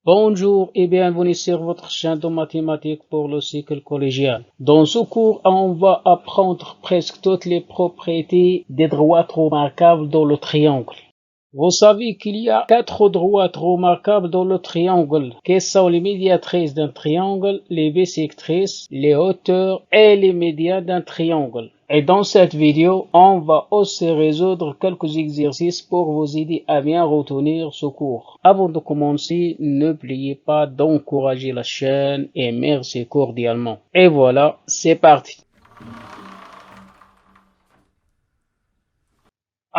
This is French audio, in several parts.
Bonjour et bienvenue sur votre chaîne de mathématiques pour le cycle collégial. Dans ce cours, on va apprendre presque toutes les propriétés des droites remarquables dans le triangle. Vous savez qu'il y a 4 droites remarquables dans le triangle, qui sont les médiatrices d'un triangle, les bissectrices, les hauteurs et les médians d'un triangle. Et dans cette vidéo, on va aussi résoudre quelques exercices pour vous aider à bien retenir ce cours. Avant de commencer, n'oubliez pas d'encourager la chaîne et merci cordialement. Et voilà, c'est parti.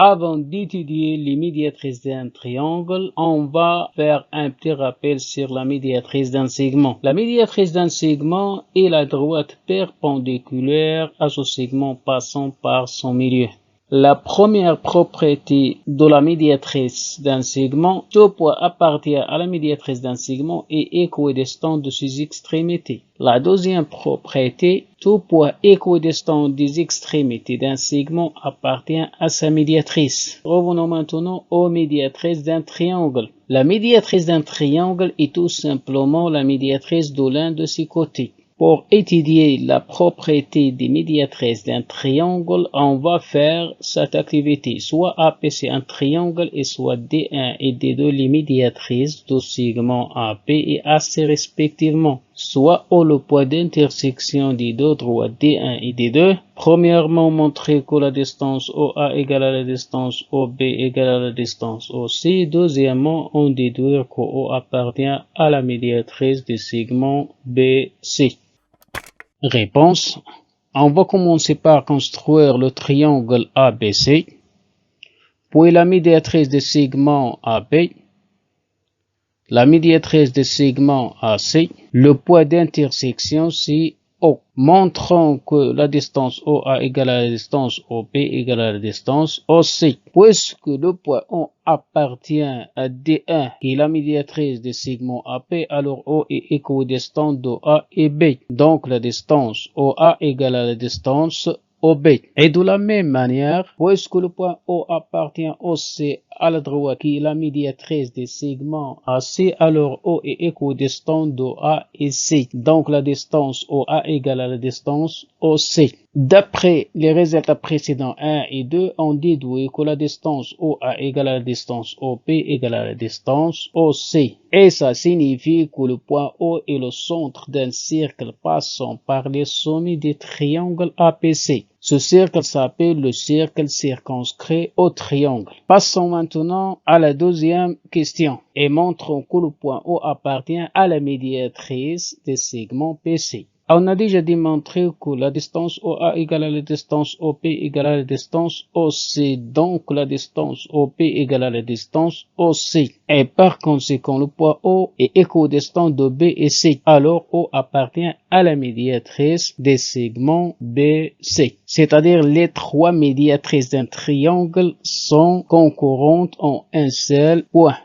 Avant d'étudier les médiatrices d'un triangle, on va faire un petit rappel sur la médiatrice d'un segment. La médiatrice d'un segment est la droite perpendiculaire à ce segment passant par son milieu. La première propriété de la médiatrice d'un segment, tout point appartient à la médiatrice d'un segment et équidistant de ses extrémités. La deuxième propriété, tout point équidistant des extrémités d'un segment appartient à sa médiatrice. Revenons maintenant aux médiatrices d'un triangle. La médiatrice d'un triangle est tout simplement la médiatrice de l'un de ses côtés. Pour étudier la propriété des médiatrices d'un triangle, on va faire cette activité. Soit AP c'est un triangle et soit D1 et D2 les médiatrices de segments AP et AC respectivement. Soit au le point d'intersection des deux droites D1 et D2. Premièrement, montrer que la distance OA égale à la distance OB égale à la distance OC. Deuxièmement, on déduire que O appartient à la médiatrice des segments BC. Réponse. On va commencer par construire le triangle ABC, puis la médiatrice des segments AB, la médiatrice des segments AC, le point d'intersection c'est O. Montrons que la distance OA égale à la distance OB égale à la distance OC. Puisque le point O appartient à D1 qui est la médiatrice des segments AP, alors O est équidistant de A et B. Donc la distance OA égale à la distance OB. Et de la même manière, puisque le point O appartient aussi à la droite qui est la médiatrice des segments AC, alors O est équidistant de A et C. Donc la distance OA égale à la distance OC. D'après les résultats précédents 1 et 2, on déduit que la distance OA égale à la distance OP égale à la distance OC. Et ça signifie que le point O est le centre d'un cercle passant par les sommets des triangles APC. Ce cercle s'appelle le cercle circonscrit au triangle. Passons maintenant à la deuxième question et montrons que le point O appartient à la médiatrice des segments PC. On a déjà démontré que la distance OA égale à la distance OP égale à la distance OC. Donc la distance OP égale à la distance OC. Et par conséquent, le point O est équidistant de B et C. Alors O appartient à la médiatrice des segments BC. C'est-à-dire les trois médiatrices d'un triangle sont concurrentes en un seul point.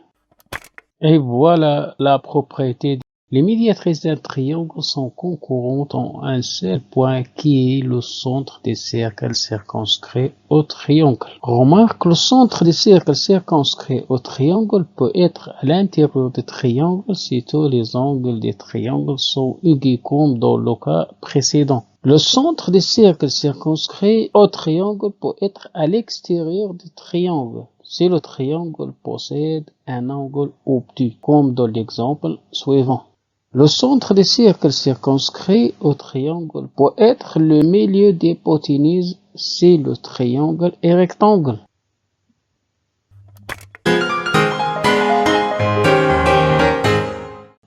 Et voilà la propriété. Les médiatrices d'un triangle sont concurrentes en un seul point qui est le centre des cercles circonscrits au triangle. Remarque, le centre des cercles circonscrits au triangle peut être à l'intérieur du triangle si tous les angles des triangles sont égaux comme dans le cas précédent. Le centre des cercles circonscrits au triangle peut être à l'extérieur du triangle si le triangle possède un angle obtus, comme dans l'exemple suivant. Le centre des cercles circonscrits au triangle peut être le milieu d'hypoténuse si le triangle est rectangle.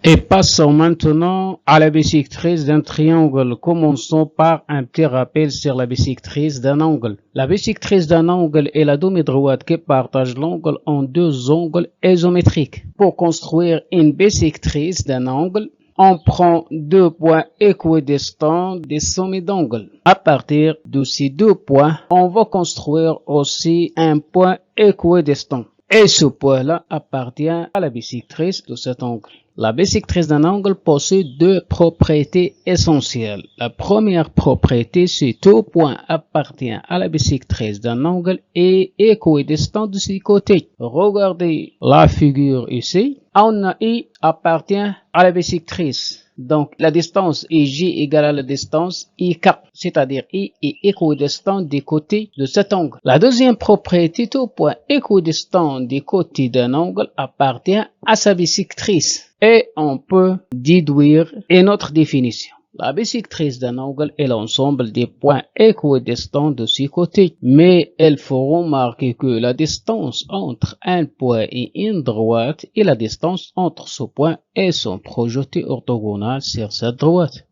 Et passons maintenant à la bissectrice d'un triangle. Commençons par un petit rappel sur la bissectrice d'un angle. La bissectrice d'un angle est la demi-droite qui partage l'angle en deux angles isométriques. Pour construire une bissectrice d'un angle, on prend deux points équidistants des sommets d'angle. À partir de ces deux points, on va construire aussi un point équidistant. Et ce point-là appartient à la bissectrice de cet angle. La bisectrice d'un angle possède deux propriétés essentielles. La première propriété, c'est tout point appartient à la bisectrice d'un angle et équidistant de ses côtés. Regardez la figure ici. On a I appartient à la bisectrice. Donc, la distance EJ égale à la distance IK, c'est-à-dire I est équidistant des côtés de cet angle. La deuxième propriété, tout point équidistant des côtés d'un angle appartient à sa bisectrice. Et on peut déduire une autre définition. La bisectrice d'un angle est l'ensemble des points équidistants de ses côtés, mais il faut remarquer que la distance entre un point et une droite est la distance entre ce point et son projeté orthogonal sur cette droite.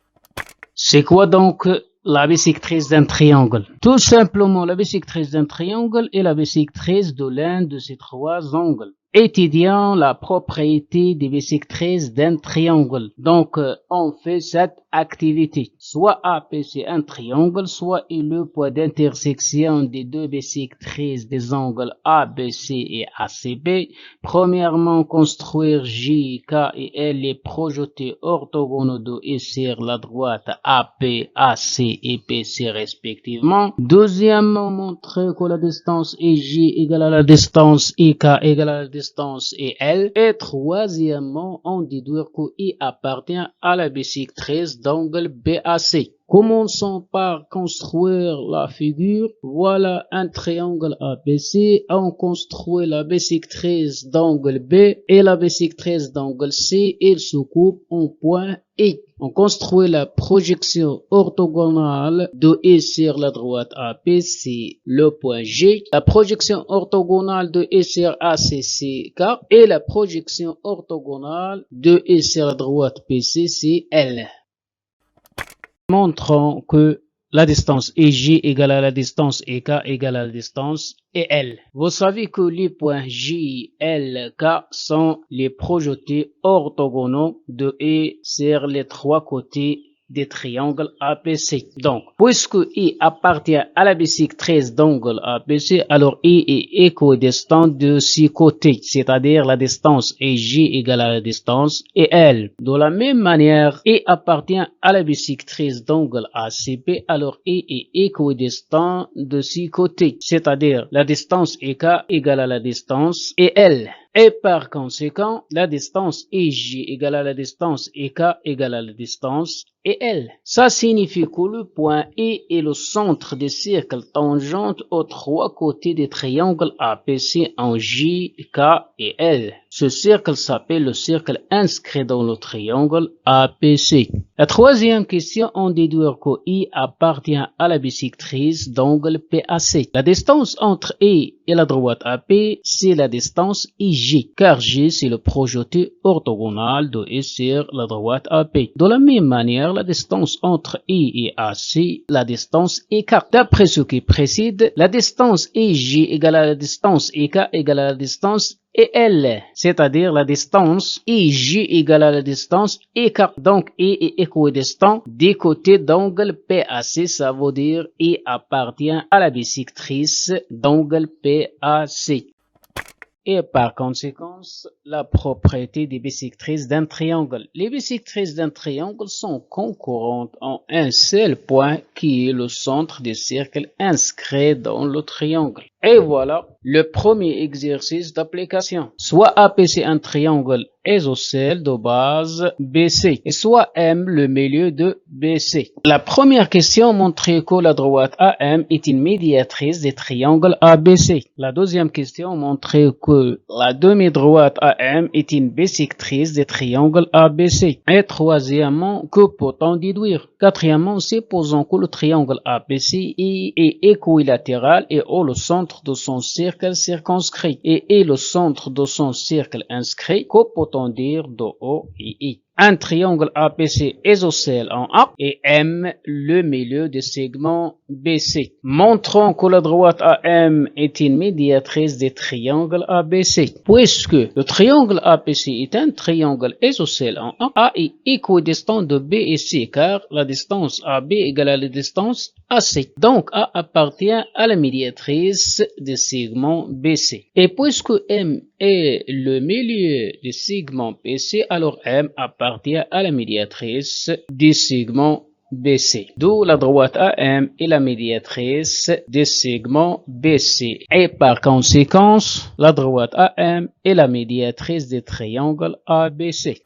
C'est quoi donc la bisectrice d'un triangle? Tout simplement, la bisectrice d'un triangle est la bisectrice de l'un de ces trois angles. Étudiant la propriété des bisectrices d'un triangle. Donc, on fait cette activité. Soit AP c'est un triangle, soit est le point d'intersection des deux bisectrices des angles ABC et ACB. Premièrement, construire J, K et L les projetés orthogonaux de et sur la droite AP, AC et PC respectivement. Deuxièmement, montrer que la distance EJ égale à la distance IK égale à la distance EL. Et troisièmement, on déduire que I appartient à la bisectrice d'angle BAC. Commençons par construire la figure. Voilà un triangle ABC. On construit la bisectrice d'angle B et la bisectrice d'angle C. Ils se coupent en point I. On construit la projection orthogonale de I sur la droite AP, c'est le point G. La projection orthogonale de I sur AC, c'est K. Et la projection orthogonale de I sur la droite PC, c'est L. Montrons que la distance EJ égale à la distance EK égale à la distance EL. Vous savez que les points J, L, K sont les projetés orthogonaux de I sur les trois côtés des triangles ABC. Donc, puisque I appartient à la bisectrice d'angle ABC, alors I est équidistant de ses côtés, c'est-à-dire la distance EJ égale à la distance EL. De la même manière, I appartient à la bisectrice d'angle ACB, alors I est équidistant de ses côtés, c'est-à-dire la distance EK égale à la distance EL. Et par conséquent, la distance EJ égale à la distance EK égale à la distance EL. Ça signifie que le point I est le centre des cercles tangentes aux trois côtés des triangles APC en J, K et L. Ce cercle s'appelle le cercle inscrit dans le triangle APC. La troisième question, on déduit que I appartient à la bisectrice d'angle PAC. La distance entre I et la droite AP, c'est la distance IJ, car J c'est le projeté orthogonal de I sur la droite AP. De la même manière, la distance entre I et AC, la distance EK. D'après ce qui précède, la distance IJ égale à la distance EK égale à la distance EL, c'est-à-dire la distance IJ égale à la distance EK. Donc, I est équidistant des côtés d'angle PAC, ça veut dire I appartient à la bisectrice d'angle PAC. Et par conséquent, la propriété des bisectrices d'un triangle. Les bisectrices d'un triangle sont concurrentes en un seul point qui est le centre des cercles inscrits dans le triangle. Et voilà le premier exercice d'application. Soit AP c'est un triangle isocèle de base BC et soit M le milieu de BC. La première question montre que la droite AM est une médiatrice des triangles ABC. La deuxième question montre que la demi-droite AM est une bisectrice des triangles ABC. Et troisièmement, que peut-on déduire? Quatrièmement, supposons que le triangle ABC est équilatéral et a le centre de son cercle circonscrit et est le centre de son cercle inscrit. Que peut-on dire de O et I? un triangle ABC isocèle en A et M le milieu du segment BC. Montrons que la droite AM est une médiatrice des triangles ABC. Puisque le triangle ABC est un triangle isocèle en A est équidistant de B et C car la distance AB égale à la distance AC. Donc A appartient à la médiatrice des segments BC. Et puisque M est le milieu du segment BC, alors M appartient à la médiatrice du segment BC. D'où la droite AM est la médiatrice des segments BC. Et par conséquent, la droite AM est la médiatrice des triangles ABC.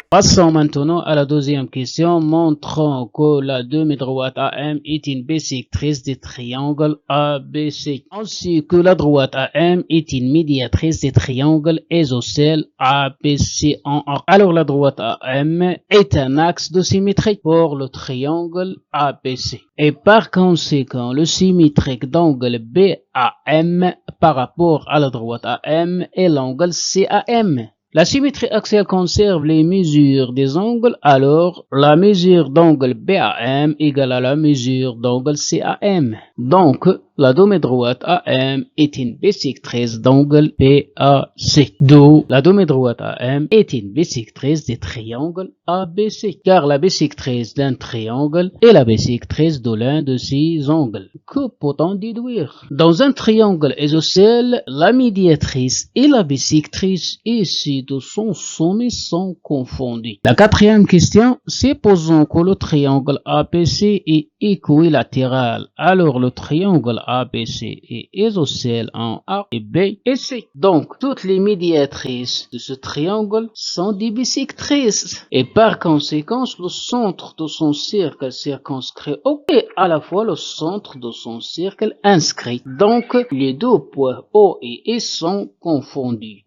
Passons maintenant à la deuxième question, montrant que la demi-droite AM est une bisectrice des triangles ABC, ainsi que la droite AM est une médiatrice des triangles isocèles ABC en A. Alors la droite AM est un axe de symétrie pour le triangle ABC. Et par conséquent, le symétrique d'angle BAM par rapport à la droite AM est l'angle CAM. La symétrie axiale conserve les mesures des angles, alors la mesure d'angle BAM égale à la mesure d'angle CAM. Donc, la demi-droite AM est une bisectrice d'angle BAC. D'où la demi-droite AM est une bisectrice des triangles ABC, car la bisectrice d'un triangle est la bisectrice de l'un de ses angles. Que peut-on déduire? Dans un triangle isocèle, la médiatrice et la bisectrice ici de son sommet sont confondues. La quatrième question, supposons que le triangle ABC est équilatéral, alors le triangle ABC est isocèle en A et B et C. Donc, toutes les médiatrices de ce triangle sont des bisectrices. Et par conséquent, le centre de son cercle circonscrit O est à la fois le centre de son cercle inscrit. Donc, les deux points O et E sont confondus.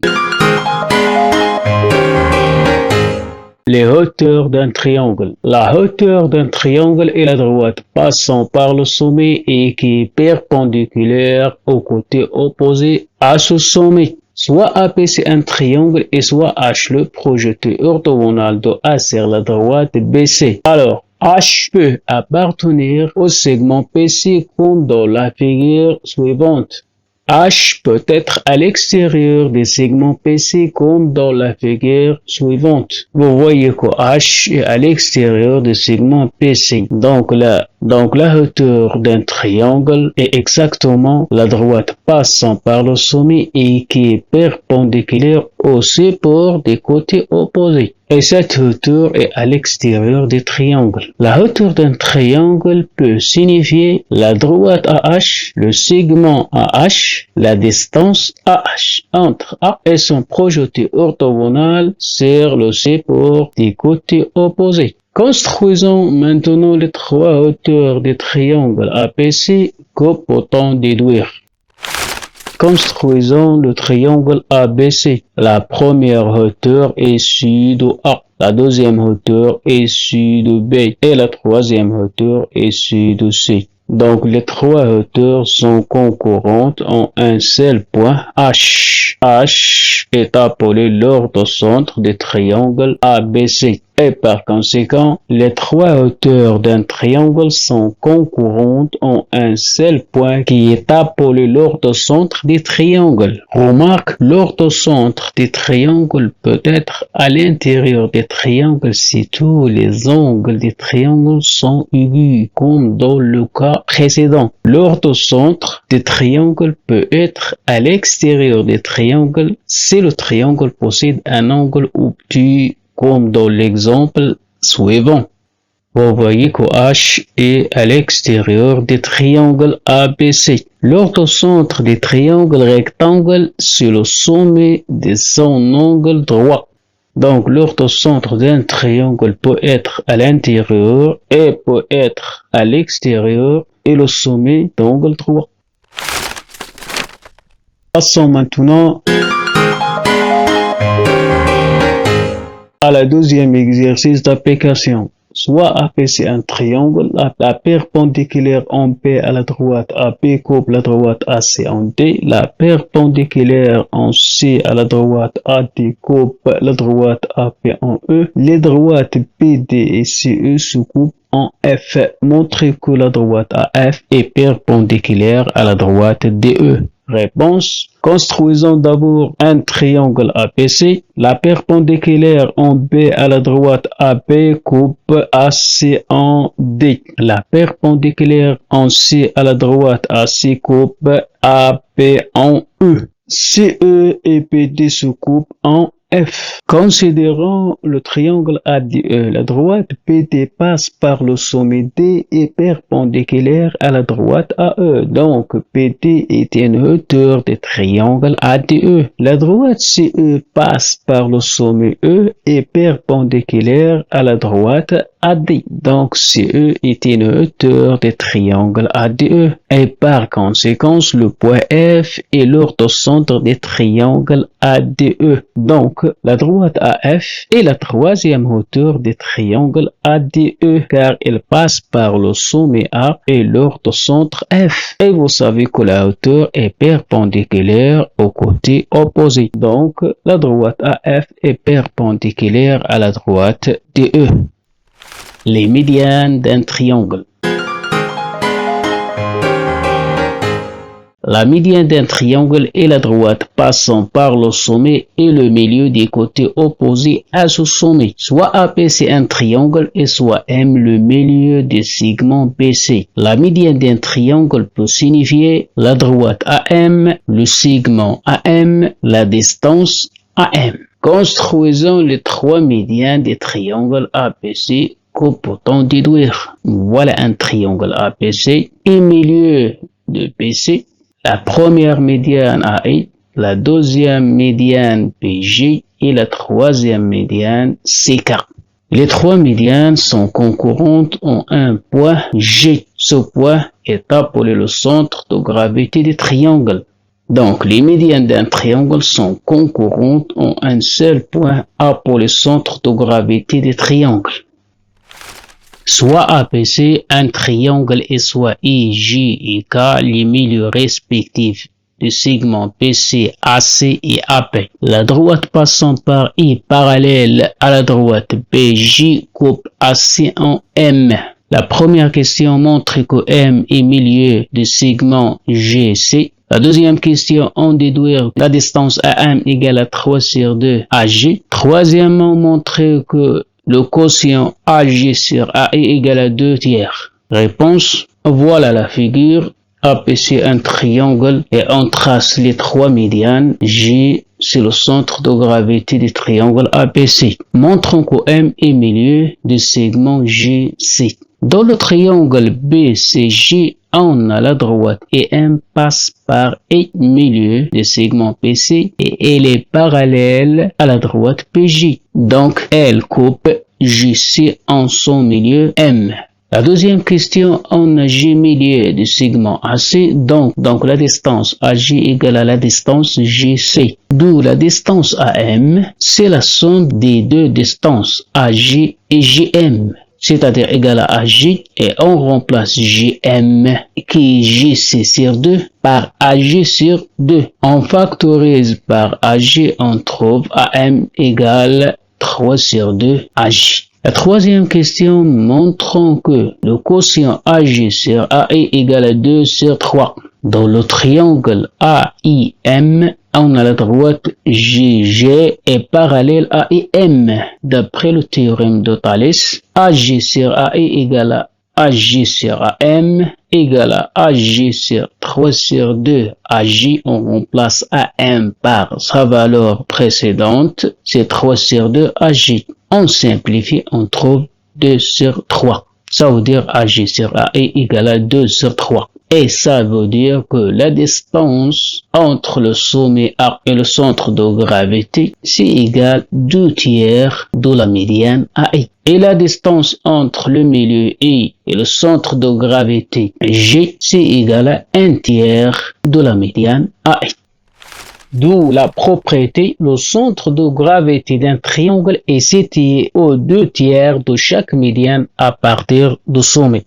Les hauteurs d'un triangle. La hauteur d'un triangle est la droite passant par le sommet et qui est perpendiculaire au côté opposé à ce sommet. Soit AP c'est un triangle et soit H le projeté orthogonal de A sur la droite BC. Alors, H peut appartenir au segment PC comme dans la figure suivante. H peut être à l'extérieur des segments PC comme dans la figure suivante. Vous voyez que H est à l'extérieur des segments PC. Donc la hauteur d'un triangle est exactement la droite passant par le sommet et qui est perpendiculaire aux supports des côtés opposés. Et cette hauteur est à l'extérieur des triangles. La hauteur d'un triangle peut signifier la droite AH, le segment AH, la distance AH entre A et son projeté orthogonal sur le support des côtés opposés. Construisons maintenant les trois hauteurs des triangles APC. Que peut-on déduire? Construisons le triangle ABC. La première hauteur est issue de A, la deuxième hauteur est issue de B et la troisième hauteur est issue de C. Donc les trois hauteurs sont concurrentes en un seul point H. H est appelé l'orthocentre des triangles ABC. Et par conséquent, les trois hauteurs d'un triangle sont concurrentes en un seul point qui est appelé l'orthocentre des triangles. Remarque, l'orthocentre des triangles peut être à l'intérieur des triangles si tous les angles des triangles sont aigus, comme dans le cas précédent. L'orthocentre des triangles peut être à l'extérieur des triangles si le triangle possède un angle obtus comme dans l'exemple suivant. Vous voyez que H est à l'extérieur des triangles ABC. L'orthocentre des triangles rectangles c'est le sommet de son angle droit. Donc l'orthocentre d'un triangle peut être à l'intérieur et peut être à l'extérieur et le sommet d'angle droit. Passons maintenant à la deuxième exercice d'application. Soit AP c'est un triangle, la perpendiculaire en B à la droite AB coupe la droite AC en D, la perpendiculaire en C à la droite AD coupe la droite AP en E, les droites BD et CE se coupent en F. Montrez que la droite AF est perpendiculaire à la droite DE. Réponse. Construisons d'abord un triangle APC. La perpendiculaire en B à la droite AB coupe AC en D. La perpendiculaire en C à la droite AC coupe AB en E. CE et BD se coupent en F. Considérons le triangle ADE. La droite BD passe par le sommet D et perpendiculaire à la droite AE. Donc, BD est une hauteur du triangle ADE. La droite CE passe par le sommet E et perpendiculaire à la droite AD. Donc, CE est une hauteur du triangle ADE. Et par conséquent, le point F est l'orthocentre du triangle ADE. Donc, la droite AF est la troisième hauteur du triangle ADE car elle passe par le sommet A et l'orthocentre F. Et vous savez que la hauteur est perpendiculaire au côté opposé. Donc, la droite AF est perpendiculaire à la droite DE. Les médianes d'un triangle. La médiane d'un triangle est la droite passant par le sommet et le milieu des côtés opposés à ce sommet. Soit AP c'est un triangle et soit M le milieu des segments BC. La médiane d'un triangle peut signifier la droite AM, le segment AM, la distance AM. Construisons les trois médianes des triangles APC que peut-on déduire. Voilà un triangle APC et milieu de BC. La première médiane AI, la deuxième médiane PG et la troisième médiane CK. Les trois médianes sont concurrentes en un point G. Ce point est appelé le centre de gravité du triangle. Donc, les médianes d'un triangle sont concurrentes en un seul point appelé centre de gravité du triangle. Soit APC, un triangle et soit IG et K, les milieux respectifs du segment PC, AC et AP. La droite passant par I parallèle à la droite BJ coupe AC en M. La première question montre que M est milieu du segment GC. La deuxième question, on déduire la distance AM égale à 3 sur 2 AG. Troisièmement, montrer que le quotient AG sur AI égale à 2 tiers. Réponse. Voilà la figure. APC un triangle et on trace les trois médianes. G, c'est le centre de gravité du triangle APC. Montrons que M est milieu du segment GC. Dans le triangle BCG, on a la droite et M passe par E milieu du segment PC et elle est parallèle à la droite PJ. Donc, elle coupe GC en son milieu M. La deuxième question, on a G milieu du segment AC, donc la distance AG égale à la distance GC. D'où la distance AM, c'est la somme des deux distances AG et GM. C'est-à-dire égal à AG, et on remplace GM qui est GC sur 2 par AG sur 2. On factorise par AG, on trouve AM égale 3 sur 2 AG. La troisième question, montrons que le quotient AG sur AI égale à 2 sur 3. Dans le triangle AIM, on a la droite GG est parallèle à IM. D'après le théorème de Thalès, AG sur AI égale à AG sur AM égale à AG sur 3 sur 2 AG. On remplace AM par sa valeur précédente, c'est 3 sur 2 AG. On simplifie, on trouve 2 sur 3. Ça veut dire AG sur AI égale à 2 sur 3. Et ça veut dire que la distance entre le sommet A et le centre de gravité, c'est égal 2 tiers de la médiane AI. Et la distance entre le milieu I et le centre de gravité G, c'est égal à 1 tiers de la médiane AI. D'où la propriété, le centre de gravité d'un triangle est situé aux 2/3 de chaque médiane à partir du sommet.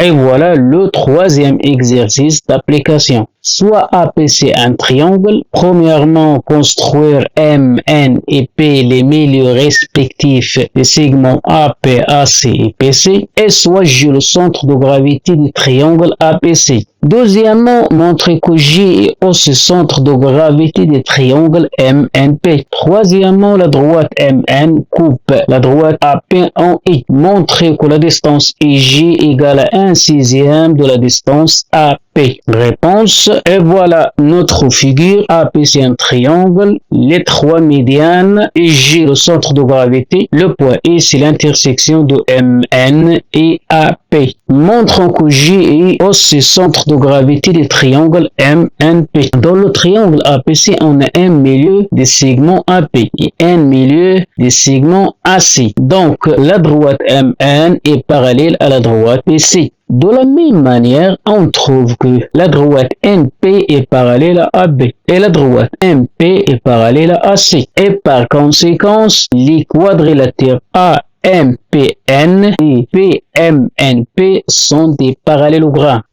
Et voilà le troisième exercice d'application. Soit APC un triangle, premièrement construire M, N et P les milieux respectifs des segments AP, AC et PC, et soit J le centre de gravité du triangle APC. Deuxièmement, montrer que J est aussi centre de gravité des triangles MNP. Troisièmement, la droite MN coupe la droite AP en I. Montrer que la distance IJ égale à 1/6 de la distance AP. Réponse. Et voilà notre figure. AP c'est un triangle, les trois médianes, IJ le centre de gravité, le point I c'est l'intersection de MN et AP. Montrons que J est aussi centre de gravité des triangles MNP. Dans le triangle APC, on a un milieu des segments AP et un milieu des segments AC. Donc, la droite MN est parallèle à la droite PC. De la même manière, on trouve que la droite NP est parallèle à AB et la droite MP est parallèle à AC. Et par conséquent, les quadrilatères AMPN et PMNP sont des parallélogrammes.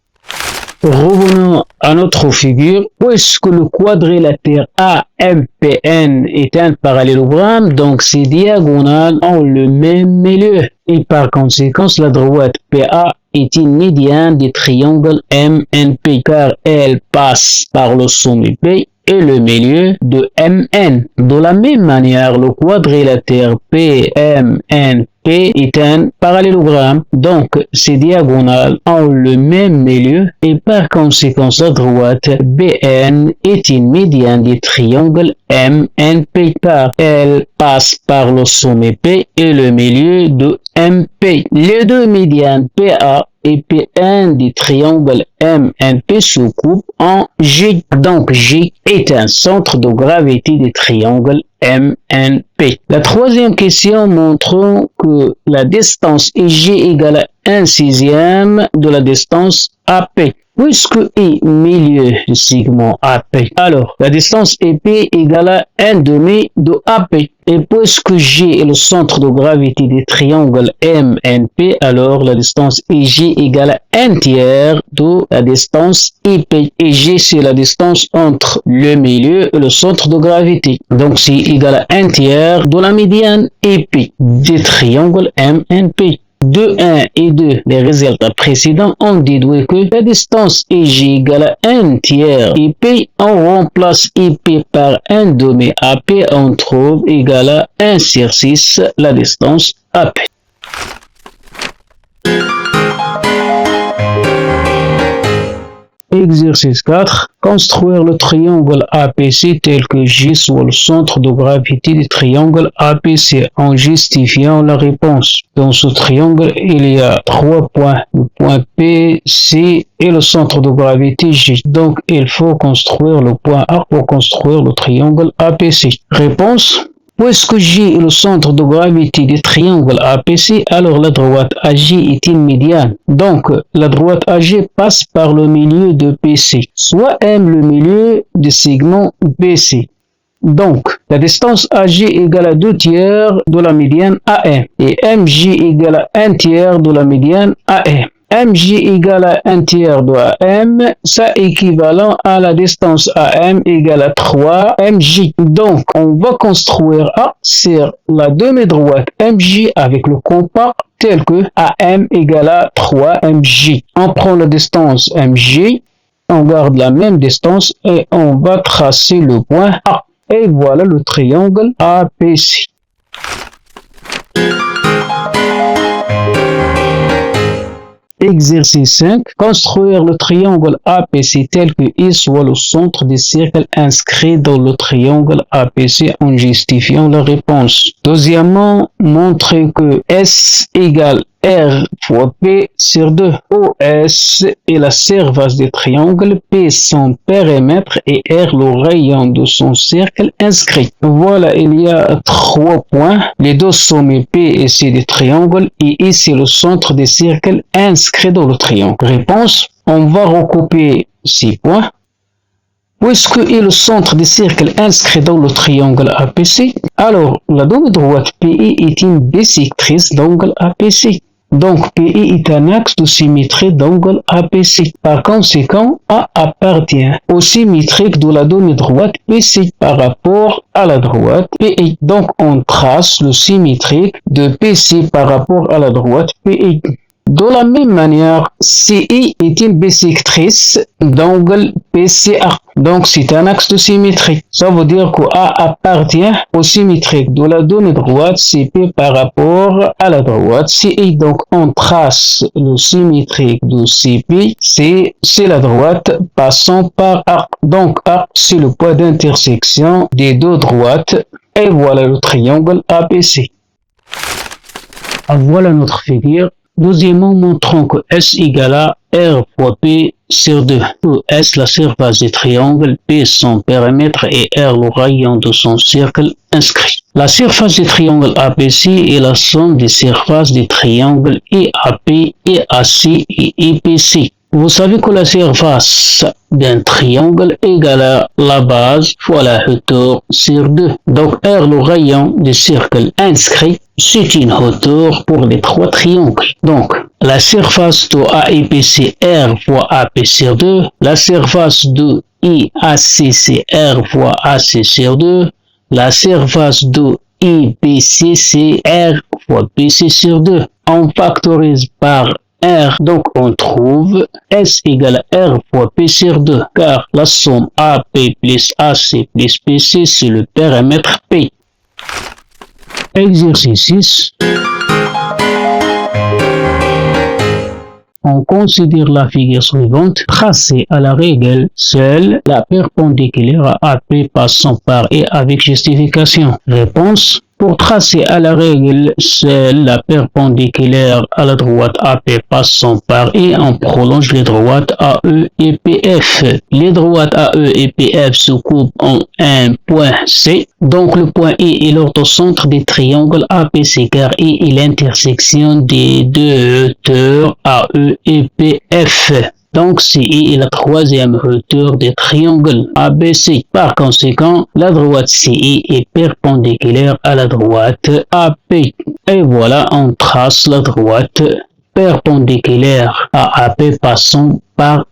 Revenons à notre figure. Puisque le quadrilatère AMPN est un parallélogramme, donc ces diagonales ont le même milieu. Et par conséquent, la droite PA est une médiane des triangles MNP car elle passe par le sommet P et le milieu de MN. De la même manière, le quadrilatère PMNP est un parallélogramme, donc ces diagonales ont le même milieu et par conséquent la droite BN est une médiane des triangles MNP car elle passe par le sommet P et le milieu de MP. Les deux médianes PA et PN du triangle MNP se coupent en G. Donc G est un centre de gravité du triangle MNP. La troisième question montre que la distance IJ égale à 1/6 de la distance AP. Puisque I milieu du segment AP, alors la distance EP égale à 1/2 de AP. Et puisque G est le centre de gravité des triangles MNP, alors la distance IJ égale à 1/3 de la distance IP. Et G c'est la distance entre le milieu et le centre de gravité. Donc c'est égal à 1/3 de la médiane IP des triangles MNP. De 1 et 2, les résultats précédents ont déduit que la distance IJ égale à 1/3 IP. On remplace IP par 1/2 AP, on trouve égal à 1/6 la distance AP. Exercice 4. Construire le triangle APC tel que J soit le centre de gravité du triangle APC en justifiant la réponse. Dans ce triangle, il y a 3 points. Le point P, C et le centre de gravité J. Donc, il faut construire le point A pour construire le triangle APC. Réponse. Puisque J est le centre de gravité du triangle APC, alors la droite AJ est une médiane. Donc, la droite AJ passe par le milieu de PC, soit M le milieu du segment BC. Donc, la distance AJ égale à 2/3 de la médiane AM et MJ égale à 1/3 de la médiane AM. MJ égale à 1/3 de AM, ça équivalent à la distance AM égale à 3 MJ. Donc, on va construire A sur la demi-droite MJ avec le compas tel que AM égale à 3 MJ. On prend la distance MJ, on garde la même distance et on va tracer le point A. Et voilà le triangle APC. Exercice 5. Construire le triangle APC tel que I soit le centre des cercles inscrits dans le triangle APC en justifiant la réponse. Deuxièmement, montrer que S égale R fois P sur 2. OS est la surface du triangle, P son périmètre et R le rayon de son cercle inscrit. Voilà, il y a 3 points. Les deux sommets P et C du triangle et I c'est le centre des cercles inscrits dans le triangle. Réponse. On va recouper 6 points. Puisque est le centre des cercles inscrit dans le triangle APC, alors la donnée droite PE est une bisectrice d'angle APC. Donc PE est un axe de symétrie d'angle APC. Par conséquent, A appartient au symétrique de la donnée droite PC par rapport à la droite PE. Donc on trace le symétrique de PC par rapport à la droite PE. De la même manière, CI est une bisectrice d'angle PCA. Donc, c'est un axe de symétrie. Ça veut dire que A appartient au symétrique de la donnée droite CP par rapport à la droite CI. Donc, on trace le symétrique de CP, c'est la droite passant par A. Donc, A, c'est le point d'intersection des deux droites. Et voilà le triangle APC. Voilà notre figure. Deuxièmement, montrons que S égale à R fois P sur 2. Où S la surface du triangle, P son périmètre et R le rayon de son cercle inscrit. La surface du triangle APC est la somme des surfaces des triangles EAP, EAC et EPC. Vous savez que la surface d'un triangle égale à la base fois la hauteur sur 2. Donc R le rayon du cercle inscrit, c'est une hauteur pour les trois triangles. Donc la surface de AEPC R fois AP sur 2, la surface de IAC c'est R fois AC sur 2, la surface de IBC c'est R fois BC sur 2. On factorise par R, donc on trouve S égale R fois P sur 2, car la somme AP plus AC plus PC c'est le périmètre P. Exercice 6. On considère la figure suivante. Tracée à la règle, seule la perpendiculaire à AP passant par E avec justification. Réponse. Pour tracer à la règle seule la perpendiculaire à la droite AP passant par E, on prolonge les droites AE et PF. Les droites AE et PF se coupent en un point C. Donc le point E est l'orthocentre des triangles APC car E est l'intersection des deux hauteurs AE et PF. Donc CI est la troisième hauteur des triangles ABC. Par conséquent, la droite CI est perpendiculaire à la droite AP. Et voilà, on trace la droite perpendiculaire à AP passant par